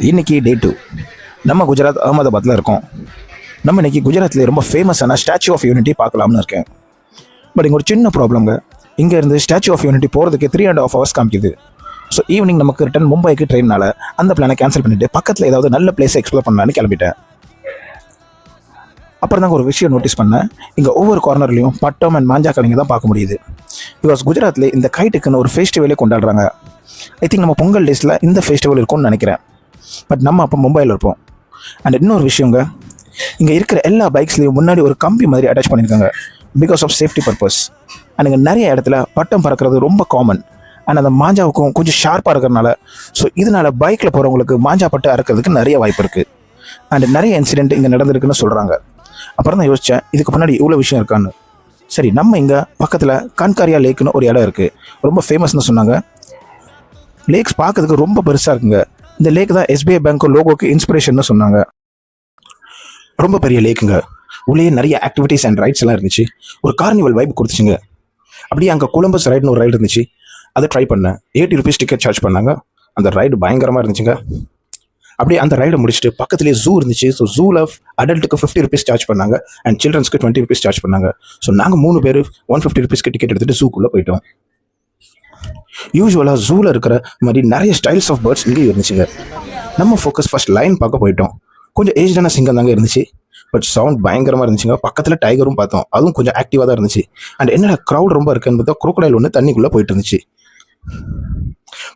இன்னைக்கு டே 2. நம்ம குஜராத் அகமதாபாத்தில் இருக்கோம். நம்ம இன்னைக்கு குஜராத்தில் ரொம்ப ஃபேமஸான ஸ்டாச்சு ஆஃப் யூனிட்டி பார்க்கலாம்னு இருக்கேன். பட் இங்கே ஒரு சின்ன ப்ராப்ளம்ங்க. இங்கே இருந்து ஸ்டாச்சு ஆஃப் யூனிட்டி போகிறதுக்கு 3.5 hours காமிக்குது. ஸோ ஈவினிங் நமக்கு ரிட்டன் மும்பைக்கு ட்ரெயினால் அந்த பிளானை கேன்சல் பண்ணிவிட்டு பக்கத்தில் ஏதாவது நல்ல பிளேஸை எக்ஸ்ப்ளோர் பண்ணலான்னு கிளம்பிட்டேன். அப்புறம் தாங்க ஒரு விஷயம் நோட்டீஸ் பண்ணேன். இங்கே ஒவ்வொரு கார்னர்லையும் பட்டம் அண்ட் மாஞ்சா கலைங்க தான் பார்க்க முடியுது. பிகாஸ் குஜராத்தில் இந்த கைட்டுக்குன்னு ஒரு ஃபெஸ்டிவலே கொண்டாடுறாங்க. ஐ திங்க் நம்ம பொங்கல் டேஸில் இந்த ஃபெஸ்டிவல் இருக்கும்னு நினைக்கிறேன். பட் நம்ம அப்போ மும்பையில் இருப்போம். அண்ட் இன்னொரு விஷயங்க, இங்கே இருக்கிற எல்லா பைக்ஸ்லேயும் முன்னாடி ஒரு கம்பி மாதிரி அட்டாச் பண்ணியிருக்காங்க because of safety purpose. And இங்கே நிறைய இடத்துல பட்டம் பறக்கிறது ரொம்ப காமன். அண்ட் அந்த மாஞ்சாவுக்கும் கொஞ்சம் ஷார்ப்பாக இருக்கிறனால ஸோ இதனால் பைக்கில் போகிறவங்களுக்கு மாஞ்சா பட்டு அறுக்கிறதுக்கு நிறைய வாய்ப்பு இருக்குது. அண்ட் நிறைய இன்சிடென்ட் இங்கே நடந்திருக்குன்னு சொல்கிறாங்க. அப்புறம் தான் யோசித்தேன், இதுக்கு முன்னாடி இவ்வளோ விஷயம் இருக்கான்னு. சரி, நம்ம இங்கே பக்கத்தில் கண்காரியா லேக்குன்னு ஒரு இடம் இருக்குது, ரொம்ப ஃபேமஸ்னு சொன்னாங்க. லேக்ஸ் பார்க்கறதுக்கு ரொம்ப பெருசாக இருக்குங்க. இந்த லேக் தான் SBI பேங்க் லோகோக்கு இன்ஸ்பிரேஷன் சொன்னாங்க. ரொம்ப பெரிய லேக்குங்க. உள்ளே நிறைய ஆக்டிவிட்டீஸ் அண்ட் ரைட்ஸ் எல்லாம் இருந்துச்சு. ஒரு கார்னிவல் வைப் கொடுத்துச்சுங்க. அப்படியே அங்கே கொலம்பஸ் ரைடுன்னு ஒரு ரைடு இருந்துச்சு, அதை ட்ரை பண்ணேன். 80 rupees டிக்கெட் சார்ஜ் பண்ணாங்க. அந்த ரைடு பயங்கரமாக இருந்துச்சுங்க. அப்படியே அந்த ரைடை முடிச்சுட்டு பக்கத்துலேயே ஜூ இருந்துச்சு. ஸோ ஜூவில் அடல்ட்டுக்கு 50 rupees சார்ஜ் பண்ணாங்க அண்ட் சில்ட்ரன்ஸ்க்கு 20 rupees சார்ஜ் பண்ணாங்க. ஸோ நாங்கள் 3 பேர் 150 rupeesக்கு டிக்கெட் எடுத்துகிட்டு ஜூக்குள்ளே போயிட்டோம். யூஸ்வலாக ஜூவில் இருக்கிற மாதிரி நிறைய ஸ்டைல்ஸ் ஆஃப் பேர்ட்ஸ் இங்கே இருந்துச்சுங்க. நம்ம ஃபோக்கஸ் ஃபர்ஸ்ட் லைன் பார்க்க போயிட்டோம். கொஞ்சம் ஏஜ்டான சிங்கம் தாங்க இருந்துச்சு. பட் சவுண்ட் பயங்கரமாக இருந்துச்சுங்க. பக்கத்தில் டைகரும் பார்த்தோம், அதுவும் கொஞ்சம் ஆக்டிவாக தான் இருந்துச்சு. அண்ட் என்னடா க்ரௌட் ரொம்ப இருக்குன்னு பார்த்தா crocodile ஒன்று தண்ணிக்குள்ளே போயிட்டு இருந்துச்சு.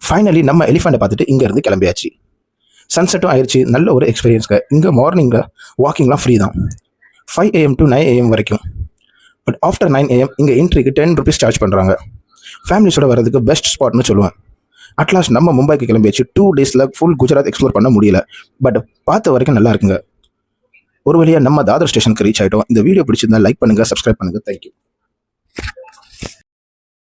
ஃபைனலி நம்ம எலிஃபெண்ட்டை பார்த்துட்டு இங்கேருந்து கிளம்பியாச்சு. சன்செட்டும் ஆயிடுச்சு. நல்ல ஒரு எக்ஸ்பீரியன்ஸ்க்கு. இங்கே மார்னிங்கில் வாக்கிங்லாம் ஃப்ரீ தான், 5 AM to 9 AM வரைக்கும். பட் ஆஃப்டர் 9 AM இங்கே என்ட்ரிக்கு 10 rupees சார்ஜ் பண்ணுறாங்க. ஃபேமிலிஸோட வரதுக்கு பெஸ்ட் ஸ்பாட்னு சொல்லுவேன். அட்லாஸ்ட் நம்ம மும்பைக்கு கிளம்பியாச்சு. 2 daysல ஃபுல் குஜராத் எக்ஸ்ப்ளோர் பண்ண முடியல, பட் பார்த்த வரைக்கும் நல்லா இருக்குங்க. ஒரு வழியாக நம்ம தாதர் ஸ்டேஷனுக்கு ரீச் ஆகிட்டோம். இந்த வீடியோ பிடிச்சிருந்தா லைக் பண்ணுங்கள், சப்ஸ்கிரைப் பண்ணுங்கள். தேங்க்யூ.